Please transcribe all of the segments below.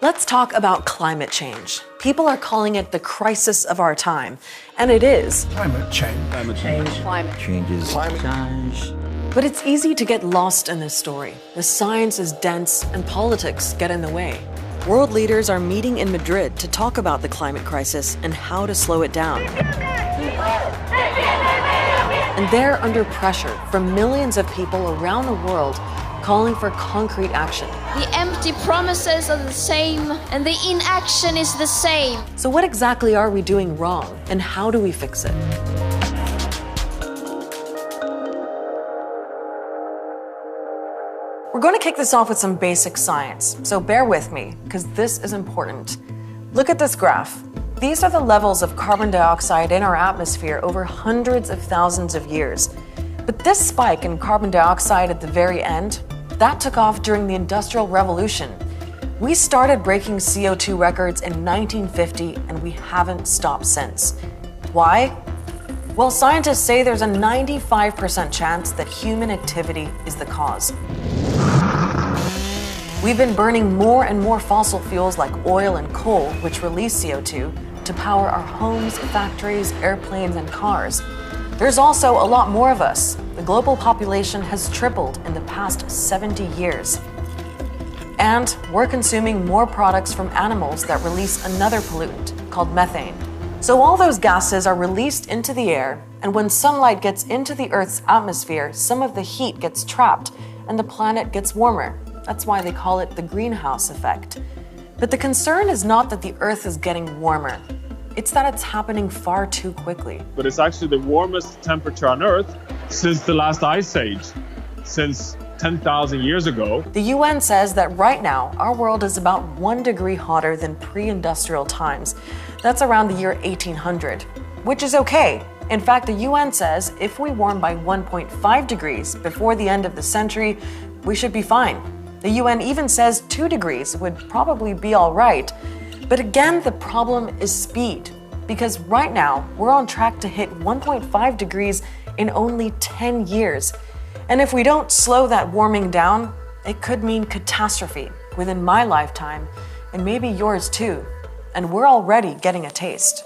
Let's talk about climate change. People are calling it the crisis of our time, and it is. Climate change. Climate change. Climate Changes. Climate change. But it's easy to get lost in this story. The science is dense and politics get in the way. World leaders are meeting in Madrid to talk about the climate crisis and how to slow it down. And they're under pressure from millions of people around the world calling for concrete action. The empty promises are the same, and the inaction is the same. So what exactly are we doing wrong, and how do we fix it? We're going to kick this off with some basic science, so bear with me, because this is important. Look at this graph. These are the levels of carbon dioxide in our atmosphere over hundreds of thousands of years. But this spike in carbon dioxide at the very end, that took off during the Industrial Revolution. We started breaking CO2 records in 1950, and we haven't stopped since. Why? Well, scientists say there's a 95% chance that human activity is the cause. We've been burning more and more fossil fuels like oil and coal, which release CO2, to power our homes, factories, airplanes, and cars. There's also a lot more of us. The global population has tripled in the past 70 years. And we're consuming more products from animals that release another pollutant called methane. So all those gases are released into the air, and when sunlight gets into the Earth's atmosphere, some of the heat gets trapped and the planet gets warmer. That's why they call it the greenhouse effect. But the concern is not that the Earth is getting warmer. It's that it's happening far too quickly. But it's actually the warmest temperature on Earth since the last ice age, since 10,000 years ago. The UN says that right now, our world is about 1 degree hotter than pre-industrial times. That's around the year 1800, which is okay. In fact, the UN says if we warm by 1.5 degrees before the end of the century, we should be fine. The UN even says 2 degrees would probably be all right. But again, the problem is speed, because right now we're on track to hit 1.5 degrees in only 10 years. And if we don't slow that warming down, it could mean catastrophe within my lifetime, and maybe yours too. And we're already getting a taste.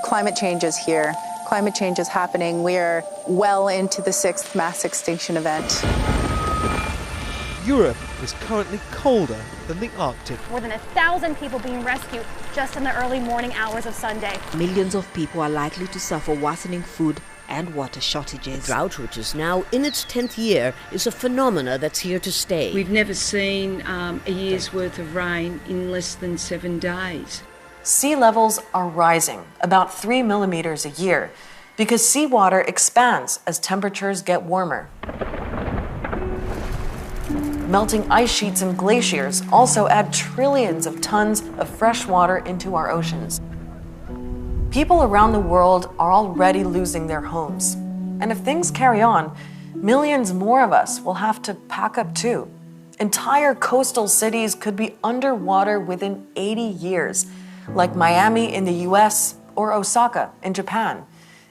Climate change is here. Climate change is happening. We are well into the 6th mass extinction event. Europe is currently colder than the Arctic. More than 1,000 people being rescued just in the early morning hours of Sunday. Millions of people are likely to suffer worsening food and water shortages. Drought, which is now in its 10th year, is a phenomena that's here to stay. We've never seen a year's worth of rain in less than 7 days. Sea levels are rising about 3 millimeters a year because seawater expands as temperatures get warmer. Melting ice sheets and glaciers also add trillions of tons of fresh water into our oceans. People around the world are already losing their homes. And if things carry on, millions more of us will have to pack up too. Entire coastal cities could be underwater within 80 years, like Miami in the US or Osaka in Japan.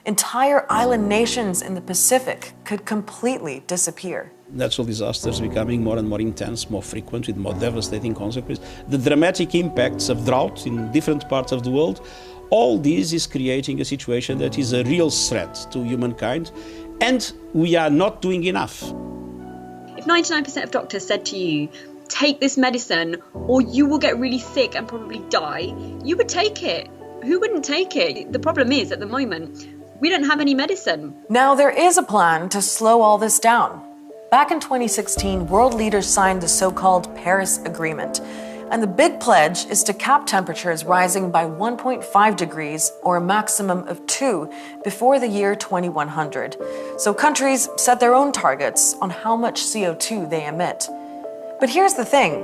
Entire island nations in the Pacific could completely disappear. Natural disasters becoming more and more intense, more frequent, with more devastating consequences. The dramatic impacts of drought in different parts of the world, all this is creating a situation that is a real threat to humankind, and we are not doing enough. If 99% of doctors said to you, take this medicine or you will get really sick and probably die, you would take it. Who wouldn't take it? The problem is, at the moment, we don't have any medicine. Now, there is a plan to slow all this down. Back in 2016, world leaders signed the so-called Paris Agreement. And the big pledge is to cap temperatures rising by 1.5 degrees or a maximum of 2 before the year 2100. So countries set their own targets on how much CO2 they emit. But here's the thing.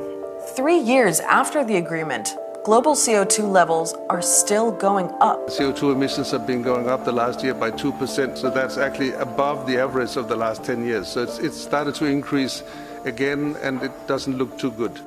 3 years after the agreement, global CO2 levels are still going up. CO2 emissions have been going up the last year by 2%, so that's actually above the average of the last 10 years. So it's started to increase again, and it doesn't look too good.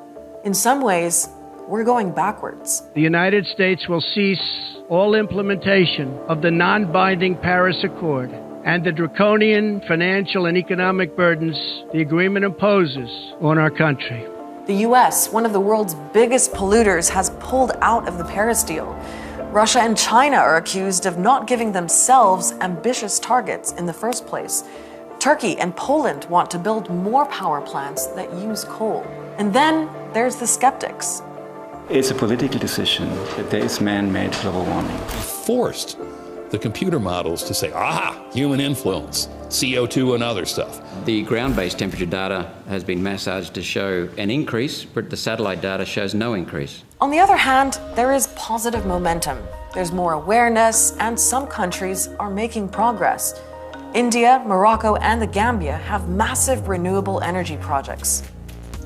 In some ways, we're going backwards. The United States will cease all implementation of the non-binding Paris Accord and the draconian financial and economic burdens the agreement imposes on our country. The US, one of the world's biggest polluters, has pulled out of the Paris deal. Russia and China are accused of not giving themselves ambitious targets in the first place. Turkey and Poland want to build more power plants that use coal. And then there's the skeptics. It's a political decision that there is man-made global warming. Forced the computer models to say, aha, human influence, CO2 and other stuff. The ground-based temperature data has been massaged to show an increase, but the satellite data shows no increase. On the other hand, there is positive momentum. There's more awareness, and some countries are making progress. India, Morocco, and the Gambia have massive renewable energy projects.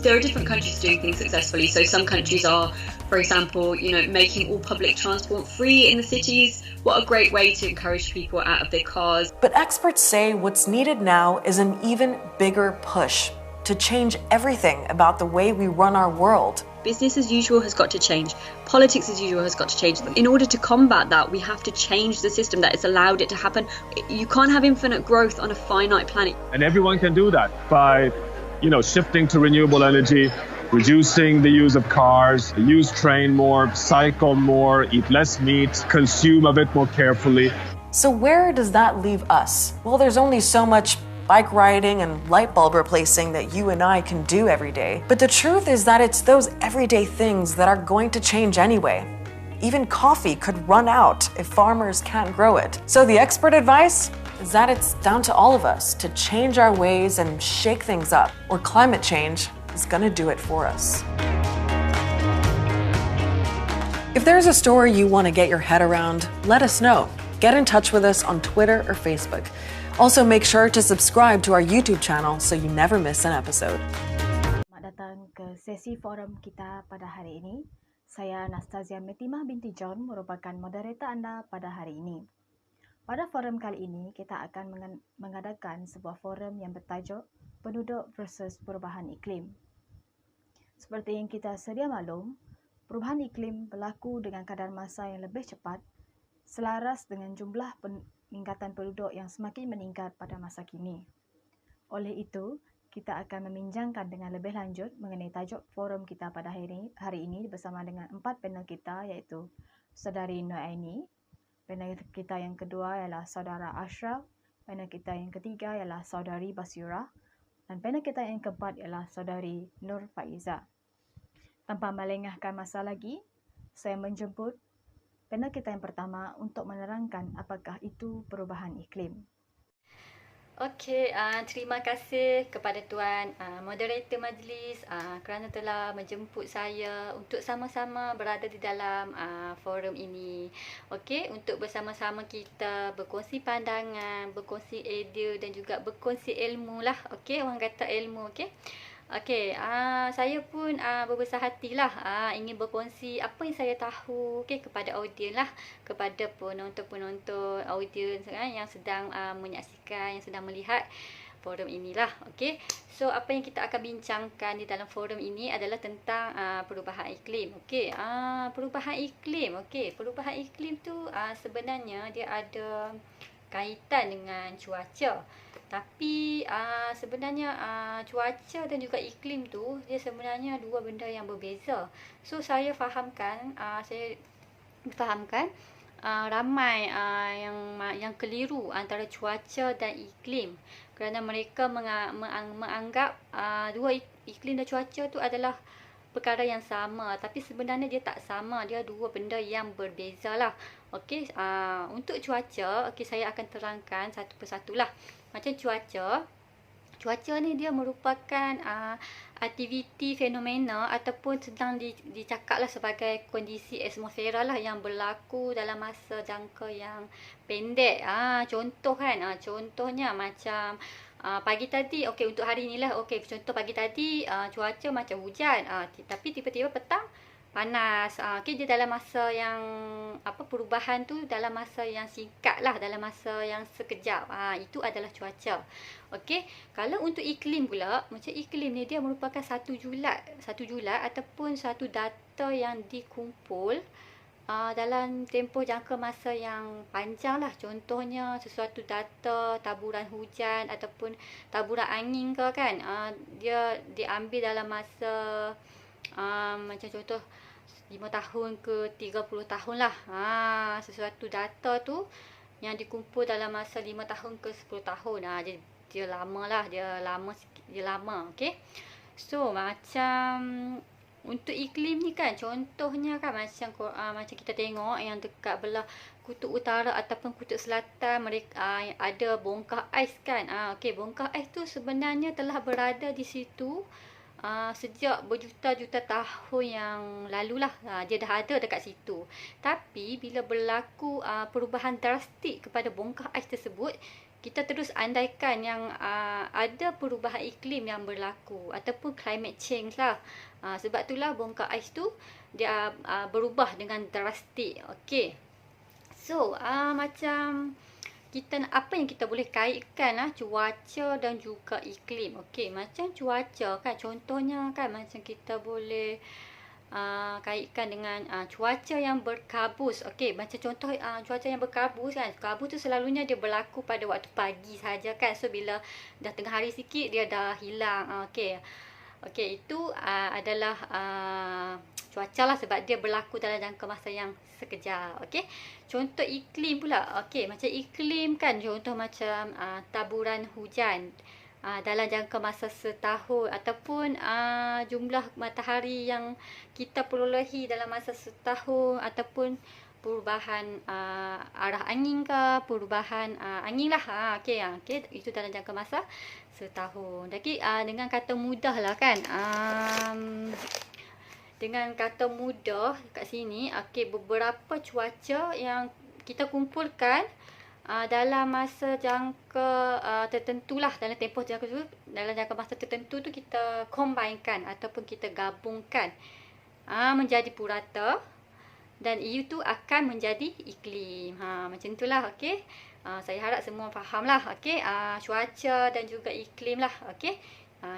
There are different countries doing things successfully. So some countries are, for example, making all public transport free in the cities. What a great way to encourage people out of their cars. But experts say what's needed now is an even bigger push to change everything about the way we run our world. Business as usual has got to change. Politics as usual has got to change. In order to combat that, we have to change the system that has allowed it to happen. You can't have infinite growth on a finite planet. And everyone can do that by shifting to renewable energy, reducing the use of cars, use train more, cycle more, eat less meat, consume a bit more carefully. So where does that leave us? Well, there's only so much bike riding and light bulb replacing that you and I can do every day. But the truth is that it's those everyday things that are going to change anyway. Even coffee could run out if farmers can't grow it. So the expert advice is that it's down to all of us to change our ways and shake things up, or climate change is gonna do it for us. If there's a story you want to get your head around, let us know. Get in touch with us on Twitter or Facebook. Also, make sure to subscribe to our YouTube channel so you never miss an episode. Selamat datang ke sesi forum kita pada hari ini. Saya Anastasia Metimah binti John merupakan moderator anda pada hari ini. Pada forum kali ini, kita akan mengadakan sebuah forum yang bertajuk Penduduk versus Perubahan Iklim. Seperti yang kita sedia maklum, perubahan iklim berlaku dengan kadar massa yang lebih cepat selaras dengan jumlah peningkatan penduduk yang semakin meningkat pada masa kini. Oleh itu, kita akan membincangkan dengan lebih lanjut mengenai tajuk forum kita pada hari ini bersama dengan 4 panel kita, iaitu Saudari Nur Aini, panel kita yang kedua ialah Saudara Ashraf, panel kita yang ketiga ialah Saudari Basira, dan panel kita yang keempat ialah Saudari Nur Faiza. Tanpa melengahkan masa lagi, saya menjemput panel kita yang pertama untuk menerangkan apakah itu perubahan iklim. Okey, terima kasih kepada Tuan moderator majlis kerana telah menjemput saya untuk sama-sama berada di dalam forum ini. Okey, untuk bersama-sama kita berkongsi pandangan, berkongsi idea dan juga berkongsi ilmu lah. Okey, orang kata ilmu, okey. Okey, saya pun berbesar hatilah ingin berkongsi apa yang saya tahu kepada audiens lah, kepada penonton-penonton audiens yang sedang menyaksikan, yang sedang melihat forum inilah. Okey. So apa yang kita akan bincangkan di dalam forum ini adalah tentang perubahan iklim. Okey. Perubahan iklim. Okey, perubahan iklim tu sebenarnya dia ada kaitan dengan cuaca. Tapi sebenarnya cuaca dan juga iklim tu dia sebenarnya dua benda yang berbeza. So saya fahamkan ramai yang keliru antara cuaca dan iklim, kerana mereka menganggap dua iklim dan cuaca tu adalah perkara yang sama, tapi sebenarnya dia tak sama, dia dua benda yang berbeza lah. Okey, untuk cuaca, okey, saya akan terangkan satu persatulah. Macam cuaca ni dia merupakan aktiviti fenomena ataupun sedang dicakaplah sebagai kondisi atmosfera lah yang berlaku dalam masa jangka yang pendek. Contoh kan, contohnya macam pagi tadi, okey, untuk hari inilah, okey, contoh pagi tadi cuaca macam hujan, tapi tiba-tiba petang panas. Okey, dia dalam masa yang perubahan tu dalam masa yang singkat lah, dalam masa yang sekejap. Itu adalah cuaca. Okey, kalau untuk iklim pula, macam iklim ni dia merupakan satu julat ataupun satu data yang dikumpul dalam tempoh jangka masa yang panjang lah. Contohnya sesuatu data taburan hujan ataupun taburan angin ke kan, dia diambil dalam masa macam contoh 5 tahun ke 30 tahun lah. Sesuatu data tu yang dikumpul dalam masa 5 tahun ke 10 tahun. Dia lama lah, dia lama, okey. So macam untuk iklim ni kan, contohnya kan macam kita tengok yang dekat belah kutub utara ataupun kutub selatan, mereka ada bongkah ais kan. Okey, bongkah ais tu sebenarnya telah berada di situ sejak berjuta-juta tahun yang lalu lah. Dia dah ada dekat situ. Tapi bila berlaku perubahan drastik kepada bongkah ais tersebut, kita terus andaikan yang ada perubahan iklim yang berlaku ataupun climate change lah. Sebab itulah bongkah ais tu dia berubah dengan drastik. Okey. So macam kita apa yang kita boleh kaitkan lah, cuaca dan juga iklim. Okey, macam cuaca kan, contohnya kan macam kita boleh kaitkan dengan cuaca yang berkabus. Okey, macam contoh cuaca yang berkabus kan. Kabus tu selalunya dia berlaku pada waktu pagi saja kan. So bila dah tengah hari sikit dia dah hilang. Okey. Okey, itu adalah cuaca lah sebab dia berlaku dalam jangka masa yang sekejap. Okey. Contoh iklim pula. Okey, macam iklim kan, contoh macam taburan hujan dalam jangka masa setahun ataupun jumlah matahari yang kita perolehi dalam masa setahun ataupun perubahan arah angin ke, perubahan angin lah. Okey, itu dalam jangka masa setahun. Jadi dengan kata mudah lah kan, dengan kata mudah kat sini, okey, beberapa cuaca yang kita kumpulkan dalam masa jangka tertentu lah, dalam tempoh jangka tu, dalam jangka masa tertentu tu kita combinekan ataupun kita gabungkan menjadi purata dan itu akan menjadi iklim. Macam itulah. Okey. Saya harap semua faham lah. Okey. Cuaca dan juga iklim lah. Okey.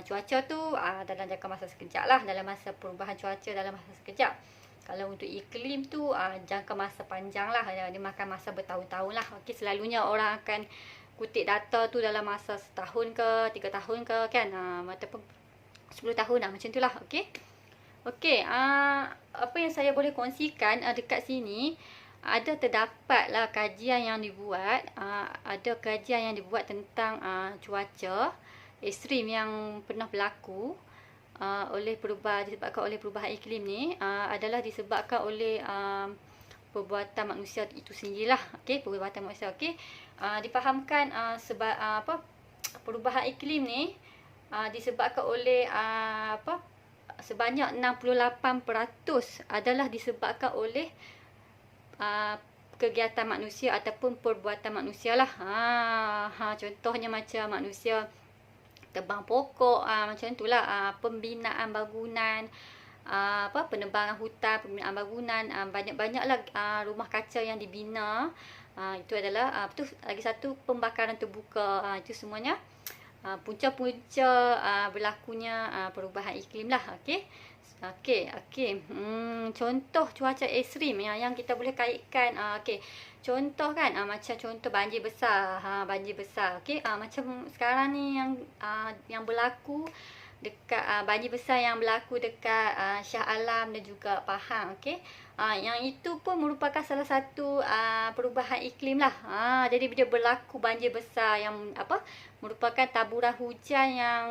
Cuaca tu dalam jangka masa sekejap lah, dalam masa perubahan cuaca dalam masa sekejap. Kalau untuk iklim tu jangka masa panjang lah, dia makan masa bertahun-tahun lah. Okey, selalunya orang akan kutip data tu dalam masa setahun ke 3 tahun ke kan, ataupun 10 tahun lah, macam tu lah. Okey. Okey, apa yang saya boleh kongsikan dekat sini, terdapatlah kajian yang dibuat, ada kajian yang dibuat tentang cuaca ekstrim yang pernah berlaku disebabkan oleh perubahan iklim ni, adalah disebabkan oleh perbuatan manusia itu sendirilah. Okey, perbuatan manusia. Okey, difahamkan sebab perubahan iklim ni disebabkan oleh sebanyak 68% adalah disebabkan oleh kegiatan manusia ataupun perbuatan manusia lah. Contohnya macam manusia tebang pokok, macam itulah, pembinaan bangunan, penebangan hutan, pembinaan bangunan, banyak-banyaklah rumah kaca yang dibina. Itu adalah lagi satu pembakaran terbuka. Itu semuanya punca-punca berlakunya perubahan iklim lah. Okey. Contoh cuaca ekstrim yang kita boleh kaitkan. Okey. Contoh kan, macam contoh banjir besar. Banjir besar. Okey. Macam sekarang ni yang berlaku dekat banjir besar yang berlaku dekat Shah Alam dan juga Pahang. Okey. Yang itu pun merupakan salah satu perubahan iklim lah. Jadi dia berlaku banjir besar yang merupakan taburan hujan yang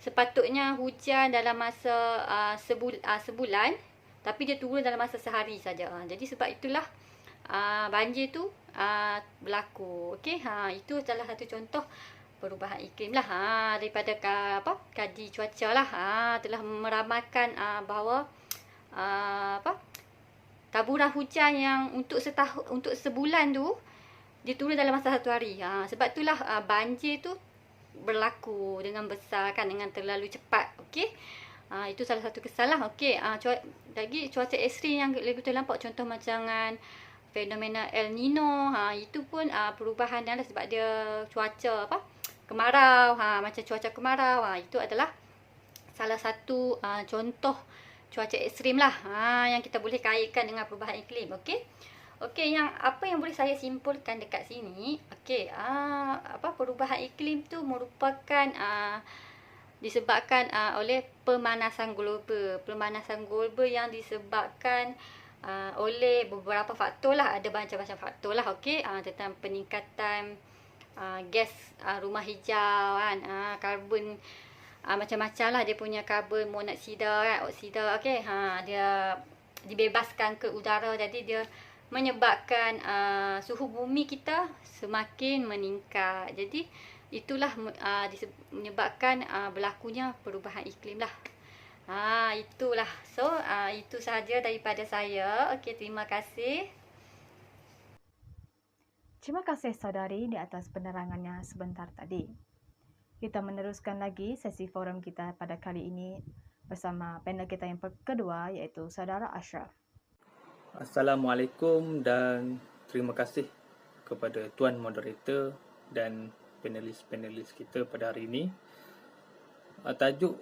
sepatutnya hujan dalam masa sebulan, tapi dia turun dalam masa sehari saja. Jadi sebab itulah banjir tu berlaku. Okey, itu salah satu contoh perubahan iklim lah. Daripada kaji cuaca lah, telah meramalkan bahawa taburan hujan yang untuk sebulan tu dia turun dalam masa satu hari. Sebab itulah banjir tu berlaku dengan besar kan, dengan terlalu cepat. Okey. Itu salah satu kesalahan. Okey. Lagi cuaca ekstrim yang lebih terdampak, contoh macam fenomena El Nino. Itu pun perubahan yang ada sebab dia cuaca kemarau. Macam cuaca kemarau. Itu adalah salah satu contoh cuaca ekstrim lah. Yang kita boleh kaitkan dengan perubahan iklim. Okey. Okey, apa yang boleh saya simpulkan dekat sini? Okey, perubahan iklim tu merupakan disebabkan oleh pemanasan global. Pemanasan global yang disebabkan oleh beberapa faktor lah. Ada macam-macam faktor lah. Okey, tentang peningkatan gas rumah hijau kan, karbon macam-macam lah dia punya karbon monoksida kan, oksida. Okey, dia dibebaskan ke udara, jadi dia menyebabkan suhu bumi kita semakin meningkat. Jadi itulah menyebabkan berlakunya perubahan iklim lah. Itulah. So itu sahaja daripada saya. Okey, terima kasih. Terima kasih saudari di atas penerangannya sebentar tadi. Kita meneruskan lagi sesi forum kita pada kali ini bersama panel kita yang kedua, iaitu saudara Ashraf. Assalamualaikum dan terima kasih kepada tuan moderator dan panelis-panelis kita pada hari ini. Tajuk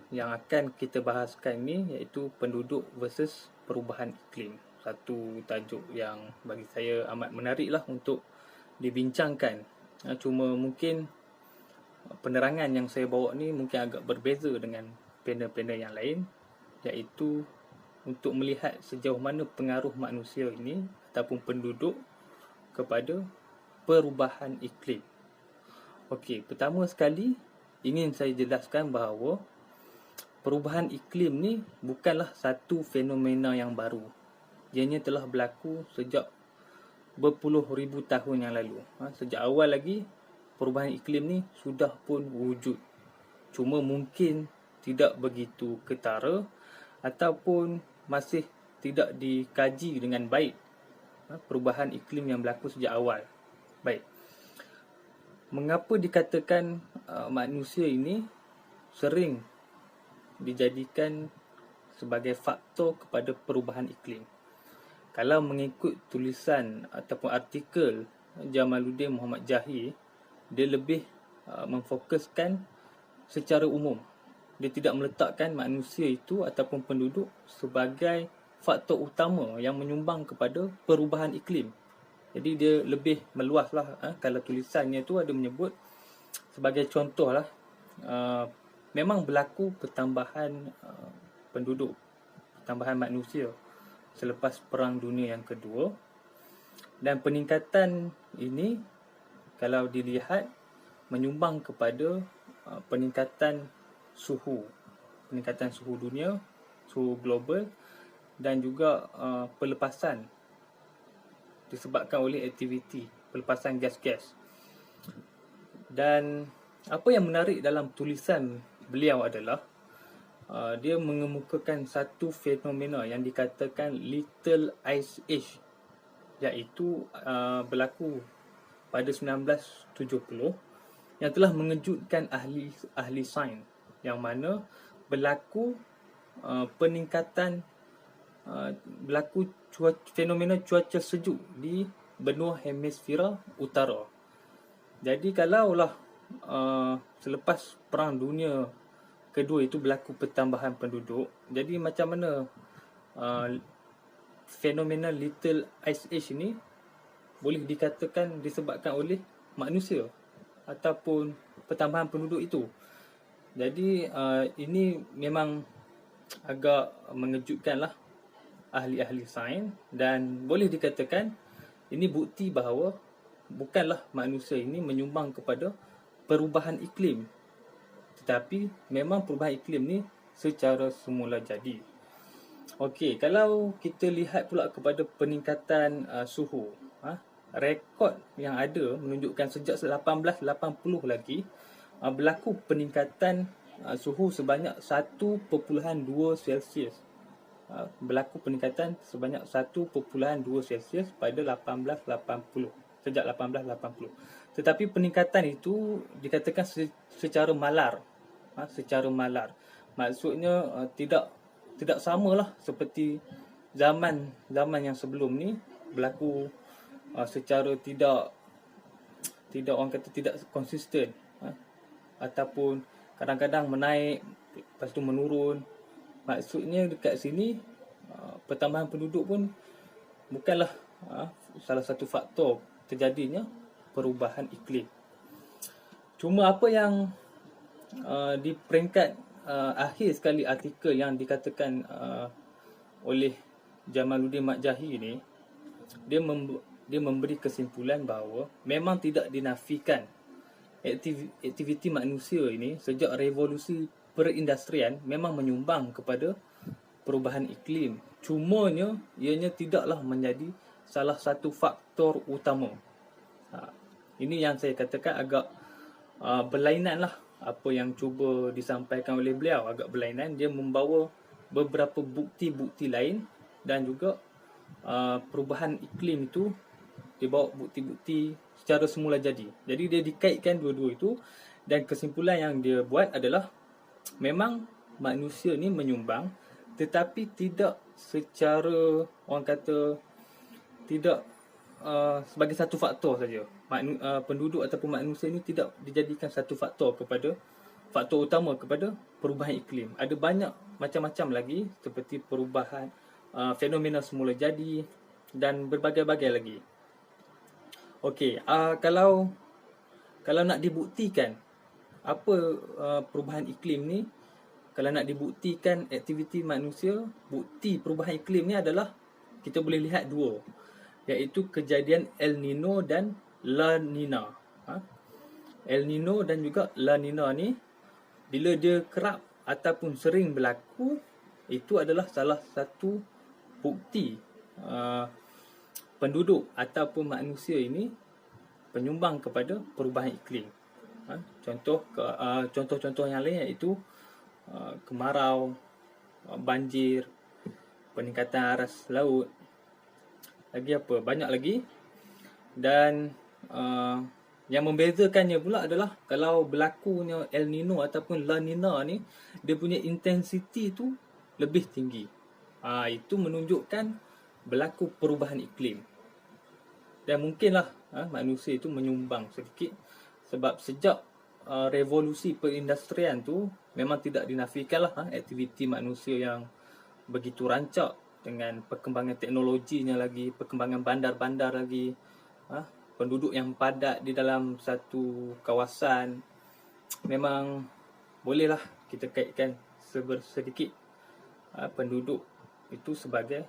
yang akan kita bahaskan ini iaitu penduduk versus perubahan iklim. Satu tajuk yang bagi saya amat menarik lah untuk dibincangkan. Cuma mungkin penerangan yang saya bawa ni mungkin agak berbeza dengan panel-panel yang lain, iaitu untuk melihat sejauh mana pengaruh manusia ini ataupun penduduk kepada perubahan iklim. Okey, pertama sekali ingin saya jelaskan bahawa perubahan iklim ni bukanlah satu fenomena yang baru. Ianya telah berlaku sejak berpuluh ribu tahun yang lalu. Sejak awal lagi perubahan iklim ni sudah pun wujud. Cuma mungkin tidak begitu ketara ataupun masih tidak dikaji dengan baik perubahan iklim yang berlaku sejak awal. Baik. Mengapa dikatakan manusia ini sering dijadikan sebagai faktor kepada perubahan iklim? Kalau mengikut tulisan ataupun artikel Jamaluddin Muhammad Jahir, dia lebih memfokuskan secara umum. Dia tidak meletakkan manusia itu ataupun penduduk sebagai faktor utama yang menyumbang kepada perubahan iklim. Jadi dia lebih meluaslah. Kalau tulisannya tu ada menyebut sebagai contohlah, memang berlaku pertambahan penduduk, pertambahan manusia selepas Perang Dunia yang Kedua, dan peningkatan ini kalau dilihat menyumbang kepada peningkatan suhu dunia, suhu global, dan juga pelepasan disebabkan oleh aktiviti pelepasan gas-gas. Dan apa yang menarik dalam tulisan beliau adalah dia mengemukakan satu fenomena yang dikatakan Little Ice Age, iaitu berlaku pada 1970 yang telah mengejutkan ahli sains, yang mana berlaku peningkatan berlaku fenomena cuaca sejuk di benua hemisfera utara. Jadi kalaulah selepas Perang Dunia Kedua itu berlaku pertambahan penduduk, jadi macam mana fenomena Little Ice Age ini boleh dikatakan disebabkan oleh manusia ataupun pertambahan penduduk itu. Jadi ini memang agak mengejutkanlah ahli-ahli sains, dan boleh dikatakan ini bukti bahawa bukanlah manusia ini menyumbang kepada perubahan iklim, tetapi memang perubahan iklim ni secara semula jadi. Okey, kalau kita lihat pula kepada peningkatan suhu, rekod yang ada menunjukkan sejak 1880 lagi berlaku peningkatan suhu sebanyak 1.2 Celsius. Berlaku peningkatan sebanyak 1.2 Celsius pada 1880, sejak 1880. Tetapi peningkatan itu dikatakan secara malar. Secara malar. Maksudnya tidak samalah seperti zaman yang sebelum ni berlaku secara tidak orang kata tidak konsisten, ataupun kadang-kadang menaik lepas tu menurun. Maksudnya dekat sini pertambahan penduduk pun bukanlah salah satu faktor terjadinya perubahan iklim. Cuma apa yang di peringkat akhir sekali artikel yang dikatakan oleh Jamaluddin Makjahi ni, dia memberi kesimpulan bahawa memang tidak dinafikan aktiviti manusia ini sejak revolusi perindustrian memang menyumbang kepada perubahan iklim. Cumanya ianya tidaklah menjadi salah satu faktor utama. Ini yang saya katakan agak berlainan lah apa yang cuba disampaikan oleh beliau, agak berlainan. Dia membawa beberapa bukti-bukti lain dan juga perubahan iklim itu dia bawa bukti-bukti secara semula jadi. Jadi dia dikaitkan dua-dua itu, dan kesimpulan yang dia buat adalah memang manusia ni menyumbang, tetapi tidak secara, orang kata, tidak sebagai satu faktor saja. Penduduk ataupun manusia ni tidak dijadikan satu faktor utama kepada perubahan iklim. Ada banyak macam-macam lagi seperti perubahan fenomena semula jadi dan berbagai-bagai lagi. Okey, kalau nak dibuktikan apa perubahan iklim ni, kalau nak dibuktikan aktiviti manusia, bukti perubahan iklim ni adalah kita boleh lihat dua, iaitu kejadian El Nino dan La Nina. El Nino dan juga La Nina ni, bila dia kerap ataupun sering berlaku, itu adalah salah satu bukti penduduk ataupun manusia ini penyumbang kepada perubahan iklim. Contoh-contoh yang lain iaitu kemarau, banjir, peningkatan aras laut, lagi apa, banyak lagi. Dan yang membezakannya pula adalah kalau berlakunya El Nino ataupun La Nina ni, dia punya intensiti tu lebih tinggi. Itu menunjukkan berlaku perubahan iklim. Dan mungkinlah manusia itu menyumbang sedikit, sebab sejak revolusi perindustrian tu memang tidak dinafikanlah aktiviti manusia yang begitu rancak, dengan perkembangan teknologinya lagi, perkembangan bandar-bandar lagi, penduduk yang padat di dalam satu kawasan. Memang bolehlah kita kaitkan sedikit penduduk itu sebagai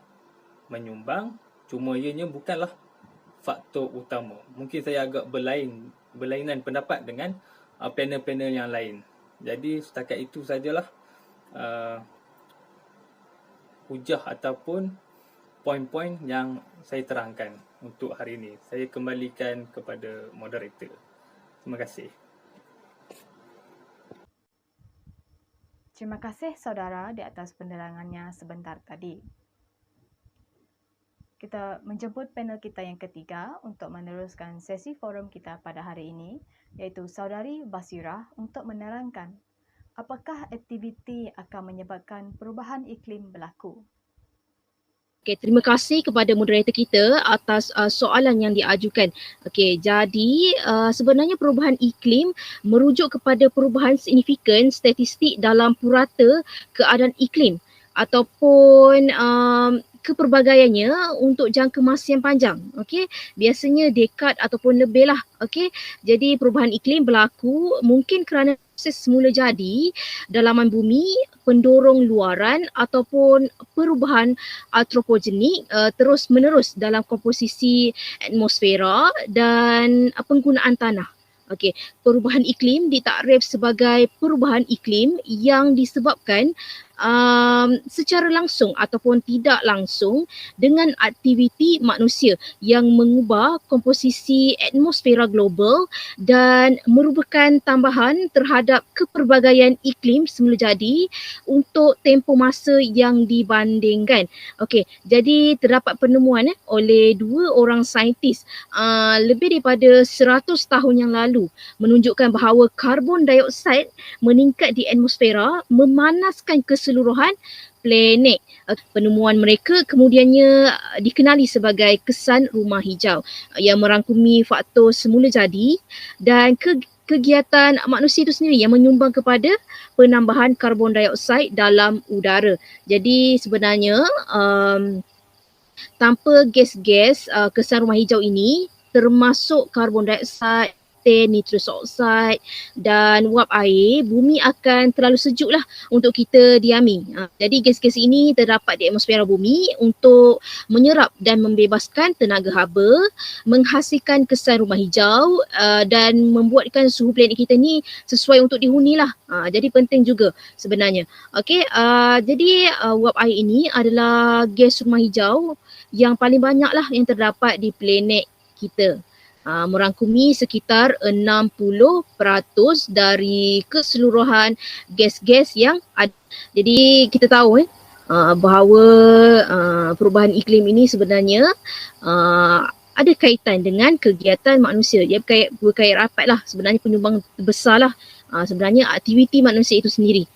menyumbang, cuma ianya bukanlah faktor utama. Mungkin saya agak berlainan pendapat dengan panel-panel yang lain. Jadi setakat itu sajalah hujah ataupun poin-poin yang saya terangkan untuk hari ini. Saya kembalikan kepada moderator. Terima kasih. Terima kasih saudara di atas penerangannya sebentar tadi. Kita menjemput panel kita yang ketiga untuk meneruskan sesi forum kita pada hari ini, iaitu Saudari Basirah untuk menerangkan apakah aktiviti akan menyebabkan perubahan iklim berlaku. Okay, terima kasih kepada moderator kita atas soalan yang diajukan. Okey, jadi sebenarnya perubahan iklim merujuk kepada perubahan signifikan statistik dalam purata keadaan iklim ataupun kepelbagaiannya untuk jangka masa yang panjang. Okey, biasanya dekad ataupun lebih lah. Okey, jadi perubahan iklim berlaku mungkin kerana proses semula jadi dalaman bumi, pendorong luaran ataupun perubahan antropogenik terus menerus dalam komposisi atmosfera dan penggunaan tanah. Okey, perubahan iklim ditakrif sebagai perubahan iklim yang disebabkan secara langsung ataupun tidak langsung dengan aktiviti manusia yang mengubah komposisi atmosfera global dan merupakan tambahan terhadap kepelbagaian iklim semula jadi untuk tempoh masa yang dibandingkan. Okey, jadi terdapat penemuan oleh dua orang saintis lebih daripada 100 tahun yang lalu menunjukkan bahawa karbon dioksida meningkat di atmosfera memanaskan keseluruhan planet. Penemuan mereka kemudiannya dikenali sebagai kesan rumah hijau yang merangkumi faktor semula jadi dan kegiatan manusia itu sendiri yang menyumbang kepada penambahan karbon dioksida dalam udara. Jadi sebenarnya tanpa gas-gas kesan rumah hijau ini termasuk karbon dioksida, nitrous oxide dan wap air, bumi akan terlalu sejuk lah untuk kita diami. Jadi gas-gas ini terdapat di atmosfera bumi untuk menyerap dan membebaskan tenaga haba, menghasilkan kesan rumah hijau dan membuatkan suhu planet kita ni sesuai untuk dihuni lah. Jadi penting juga sebenarnya. Okey, jadi wap air ini adalah gas rumah hijau yang paling banyak lah yang terdapat di planet kita. Merangkumi sekitar 60% dari keseluruhan gas-gas yang ada. Jadi kita tahu bahawa perubahan iklim ini sebenarnya ada kaitan dengan kegiatan manusia. Dia berkait rapat lah, sebenarnya penyumbang besar lah sebenarnya aktiviti manusia itu sendiri.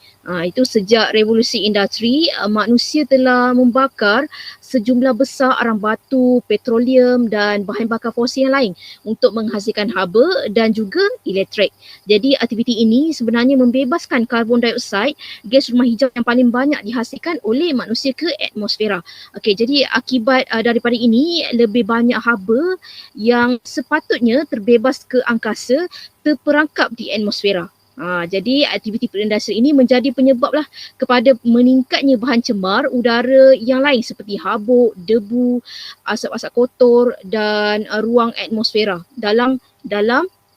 Itu sejak revolusi industri, manusia telah membakar sejumlah besar arang batu, petroleum dan bahan bakar fosil yang lain untuk menghasilkan haba dan juga elektrik. Jadi aktiviti ini sebenarnya membebaskan karbon dioksida, gas rumah hijau yang paling banyak dihasilkan oleh manusia ke atmosfera. Okey, jadi akibat daripada ini, lebih banyak haba yang sepatutnya terbebas ke angkasa terperangkap di atmosfera. Jadi aktiviti perindustri ini menjadi penyebablah kepada meningkatnya bahan cemar udara yang lain seperti habuk, debu, asap-asap kotor dan ruang atmosfera dalam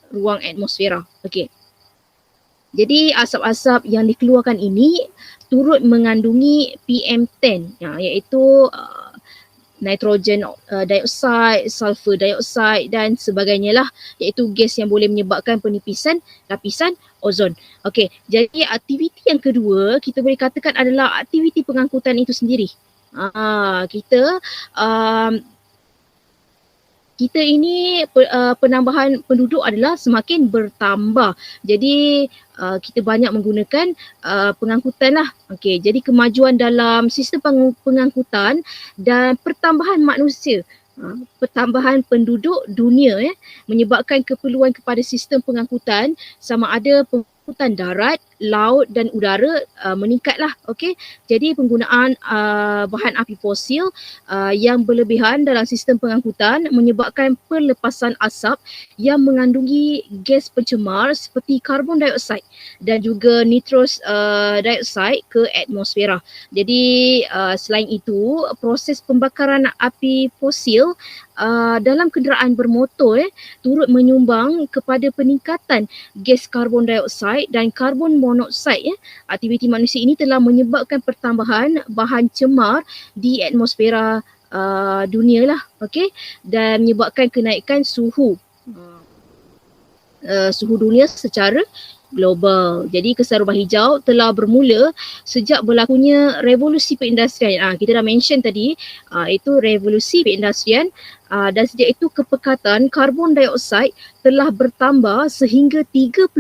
ruang atmosfera. Okey. Jadi asap-asap yang dikeluarkan ini turut mengandungi PM10 iaitu nitrogen dioksida, sulfur dioksida dan sebagainya lah, iaitu gas yang boleh menyebabkan penipisan lapisan ozon. Okey, jadi aktiviti yang kedua kita boleh katakan adalah aktiviti pengangkutan itu sendiri. Kita ini penambahan penduduk adalah semakin bertambah. Jadi kita banyak menggunakan pengangkutan lah. Okey, jadi kemajuan dalam sistem pengangkutan dan pertambahan manusia, pertambahan penduduk dunia menyebabkan keperluan kepada sistem pengangkutan sama ada pengangkutan darat, laut dan udara meningkatlah. Okey, jadi penggunaan bahan api fosil yang berlebihan dalam sistem pengangkutan menyebabkan pelepasan asap yang mengandungi gas pencemar seperti karbon dioksida dan juga nitrous dioksida ke atmosfera. Jadi selain itu, proses pembakaran api fosil dalam kenderaan bermotor turut menyumbang kepada peningkatan gas karbon dioksida dan karbon monoksida. Aktiviti manusia ini telah menyebabkan pertambahan bahan cemar di atmosfera dunia lah, okey, dan menyebabkan kenaikan suhu dunia secara global. Jadi kesan rumah hijau telah bermula sejak berlakunya revolusi perindustrian. Kita dah mention tadi itu revolusi perindustrian, dan sejak itu kepekatan karbon dioksida telah bertambah sehingga 30%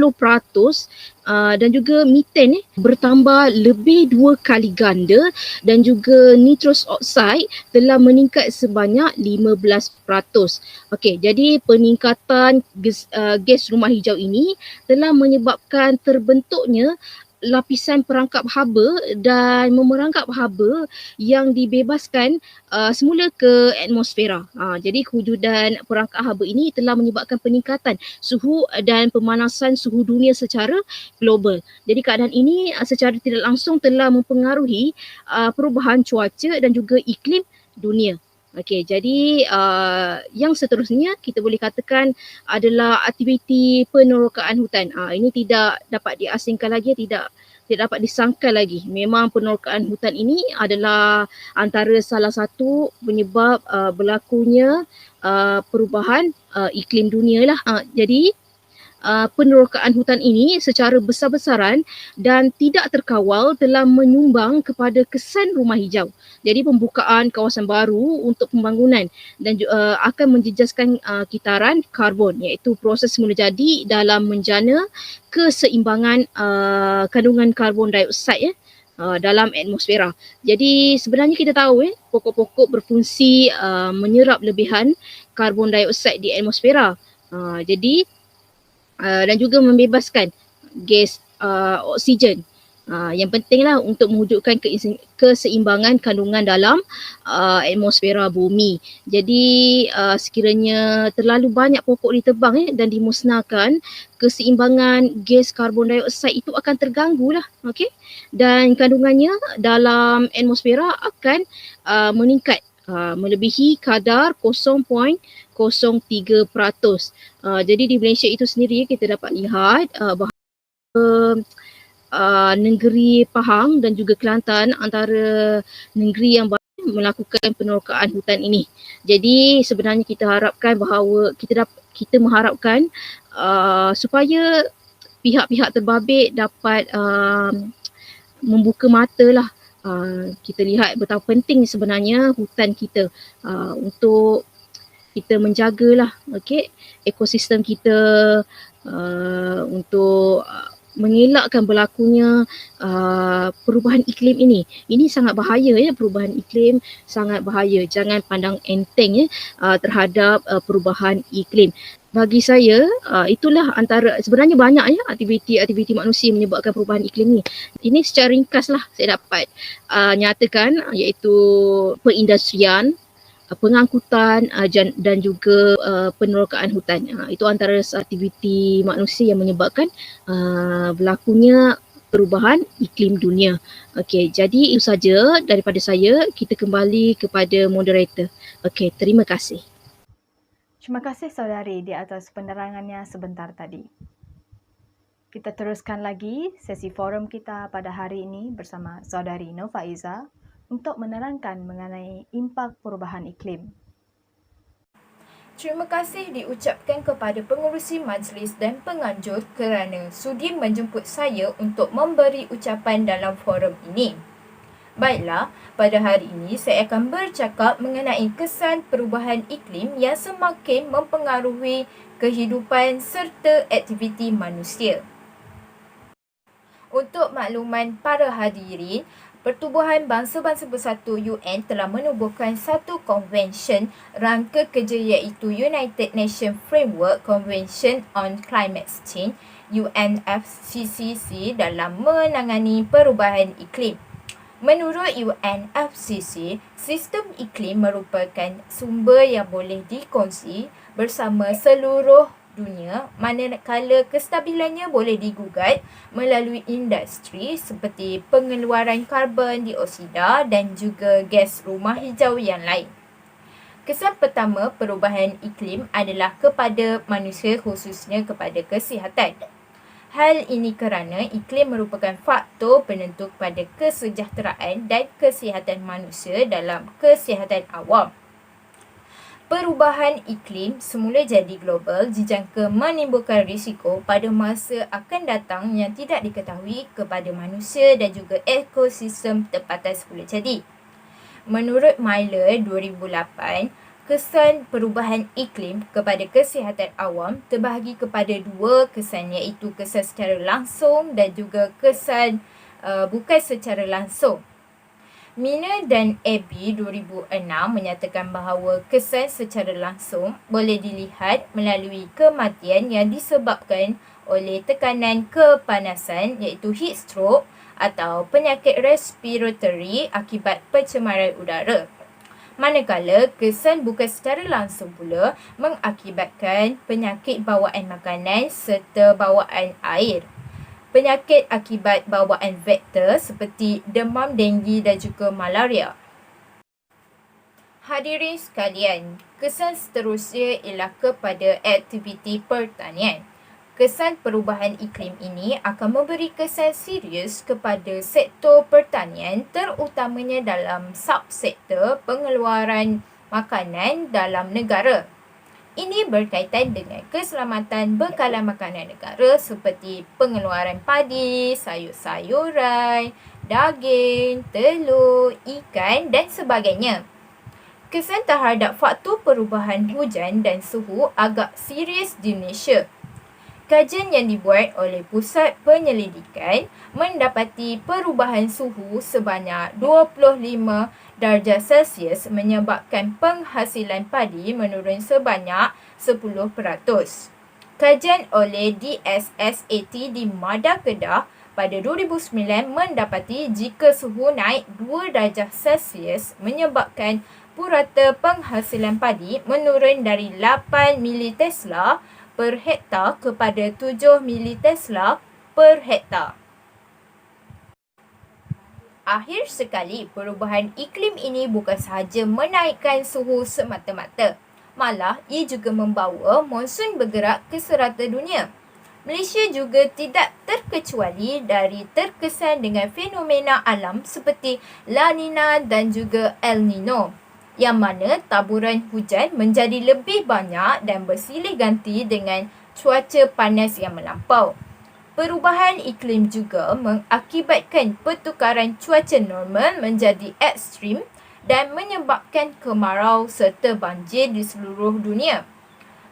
dan juga meten bertambah lebih 2 kali ganda dan juga nitrous oxide telah meningkat sebanyak 15%. Okey, jadi peningkatan gas rumah hijau ini telah menyebabkan terbentuknya lapisan perangkap haba dan memerangkap haba yang dibebaskan semula ke atmosfera. Jadi kewujudan perangkap haba ini telah menyebabkan peningkatan suhu dan pemanasan suhu dunia secara global. Jadi keadaan ini secara tidak langsung telah mempengaruhi perubahan cuaca dan juga iklim dunia. Okey, jadi yang seterusnya kita boleh katakan adalah aktiviti penerokaan hutan. Ini tidak dapat diasingkan lagi, tidak dapat disangkal lagi. Memang penerokaan hutan ini adalah antara salah satu penyebab berlakunya perubahan iklim dunia lah. Jadi penerokaan hutan ini secara besar-besaran dan tidak terkawal telah menyumbang kepada kesan rumah hijau. Jadi pembukaan kawasan baru untuk pembangunan dan akan menjejaskan kitaran karbon, iaitu proses semula jadi dalam menjana keseimbangan kandungan karbon dioksida dalam atmosfera. Jadi sebenarnya kita tahu pokok-pokok berfungsi menyerap lebihan karbon dioksida di atmosfera. Jadi dan juga membebaskan gas oksigen. Yang pentinglah untuk mewujudkan keseimbangan kandungan dalam atmosfera bumi. Jadi sekiranya terlalu banyak pokok ditebang dan dimusnahkan, keseimbangan gas karbon dioksida itu akan terganggu lah, okey? Dan kandungannya dalam atmosfera akan meningkat melebihi kadar 0.03%. Jadi di Malaysia itu sendiri kita dapat lihat bahawa negeri Pahang dan juga Kelantan antara negeri yang banyak melakukan penerokaan hutan ini. Jadi sebenarnya kita harapkan bahawa kita mengharapkan supaya pihak-pihak terbabit dapat membuka mata lah. Kita lihat betapa penting sebenarnya hutan kita untuk kita menjagalah, okey, ekosistem kita, untuk mengelakkan berlakunya perubahan iklim ini. Ini sangat bahaya ya, perubahan iklim sangat bahaya. Jangan pandang enteng terhadap perubahan iklim. Bagi saya itulah antara, sebenarnya banyak ya aktiviti-aktiviti manusia menyebabkan perubahan iklim ni. Ini secara ringkas lah saya dapat nyatakan, iaitu perindustrian, pengangkutan dan juga penerokaan hutan. Itu antara aktiviti manusia yang menyebabkan berlakunya perubahan iklim dunia. Okey, jadi itu saja daripada saya. Kita kembali kepada moderator. Okey, terima kasih. Terima kasih saudari di atas penerangannya sebentar tadi. Kita teruskan lagi sesi forum kita pada hari ini bersama saudari Nova Iza untuk menerangkan mengenai impak perubahan iklim. Terima kasih diucapkan kepada pengurusi majlis dan penganjur kerana sudi menjemput saya untuk memberi ucapan dalam forum ini. Baiklah, pada hari ini saya akan bercakap mengenai kesan perubahan iklim yang semakin mempengaruhi kehidupan serta aktiviti manusia. Untuk makluman para hadirin, Pertubuhan Bangsa-Bangsa Bersatu UN telah menubuhkan satu konvensyen rangka kerja iaitu United Nations Framework Convention on Climate Change UNFCCC dalam menangani perubahan iklim. Menurut UNFCCC, sistem iklim merupakan sumber yang boleh dikongsi bersama seluruh dunia, manakala kestabilannya boleh digugat melalui industri seperti pengeluaran karbon dioksida dan juga gas rumah hijau yang lain. Kesan pertama perubahan iklim adalah kepada manusia, khususnya kepada kesihatan. Hal ini kerana iklim merupakan faktor penentu kepada kesejahteraan dan kesihatan manusia dalam kesihatan awam. Perubahan iklim semula jadi global dijangka menimbulkan risiko pada masa akan datang yang tidak diketahui kepada manusia dan juga ekosistem tempatan semula jadi. Menurut Miller 2008, kesan perubahan iklim kepada kesihatan awam terbahagi kepada dua kesan, iaitu kesan secara langsung dan juga kesan bukan secara langsung. Miner dan Abbey 2006 menyatakan bahawa kesan secara langsung boleh dilihat melalui kematian yang disebabkan oleh tekanan kepanasan, iaitu heat stroke atau penyakit respiratory akibat pencemaran udara. Manakala kesan bukan secara langsung pula mengakibatkan penyakit bawaan makanan serta bawaan air. Penyakit akibat bawaan vektor seperti demam denggi dan juga malaria. Hadirin sekalian, kesan seterusnya ialah kepada aktiviti pertanian. Kesan perubahan iklim ini akan memberi kesan serius kepada sektor pertanian, terutamanya dalam subsektor pengeluaran makanan dalam negara. Ini berkaitan dengan keselamatan bekalan makanan negara seperti pengeluaran padi, sayur-sayuran, daging, telur, ikan dan sebagainya. Kesan terhadap faktor perubahan hujan dan suhu agak serius di Malaysia. Kajian yang dibuat oleh Pusat Penyelidikan mendapati perubahan suhu sebanyak 25 darjah Celsius menyebabkan penghasilan padi menurun sebanyak 10%. Kajian oleh DSSAT di Mada Kedah pada 2009 mendapati jika suhu naik 2 darjah Celsius menyebabkan purata penghasilan padi menurun dari 8 militesla per hektar kepada 7 militesla per hektar. Akhir sekali, perubahan iklim ini bukan sahaja menaikkan suhu semata-mata, malah ia juga membawa monsun bergerak ke serata dunia. Malaysia juga tidak terkecuali dari terkesan dengan fenomena alam seperti La Nina dan juga El Nino, yang mana taburan hujan menjadi lebih banyak dan bersilih ganti dengan cuaca panas yang melampau. Perubahan iklim juga mengakibatkan pertukaran cuaca normal menjadi ekstrim dan menyebabkan kemarau serta banjir di seluruh dunia.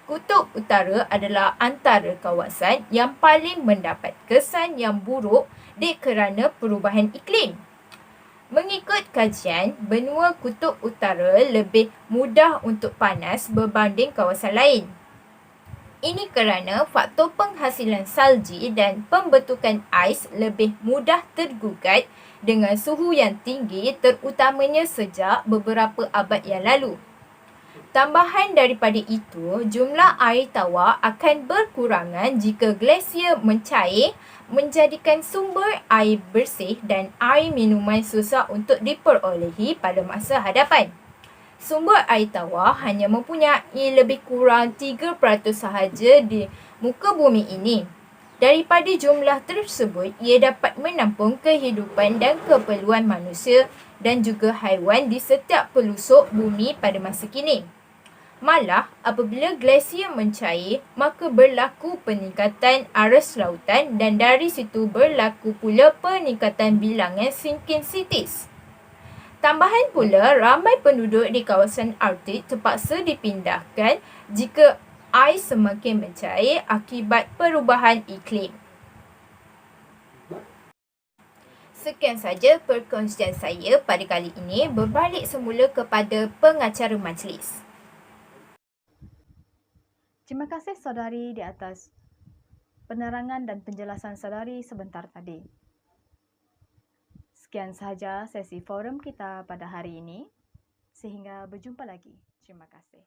Kutub Utara adalah antara kawasan yang paling mendapat kesan yang buruk kerana perubahan iklim. Mengikut kajian, benua Kutub Utara lebih mudah untuk panas berbanding kawasan lain. Ini kerana faktor penghasilan salji dan pembentukan ais lebih mudah tergugat dengan suhu yang tinggi, terutamanya sejak beberapa abad yang lalu. Tambahan daripada itu, jumlah air tawar akan berkurangan jika glasier mencair, menjadikan sumber air bersih dan air minuman susah untuk diperolehi pada masa hadapan. Sumber air tawar hanya mempunyai lebih kurang 3% sahaja di muka bumi ini. Daripada jumlah tersebut, ia dapat menampung kehidupan dan keperluan manusia dan juga haiwan di setiap pelosok bumi pada masa kini. Malah, apabila glasier mencair, maka berlaku peningkatan arus lautan dan dari situ berlaku pula peningkatan bilangan sinking cities. Tambahan pula, ramai penduduk di kawasan Arktik terpaksa dipindahkan jika ais semakin mencair akibat perubahan iklim. Sekian saja perkongsian saya pada kali ini, berbalik semula kepada pengacara majlis. Terima kasih saudari di atas penerangan dan penjelasan saudari sebentar tadi. Sekian sahaja sesi forum kita pada hari ini. Sehingga berjumpa lagi. Terima kasih.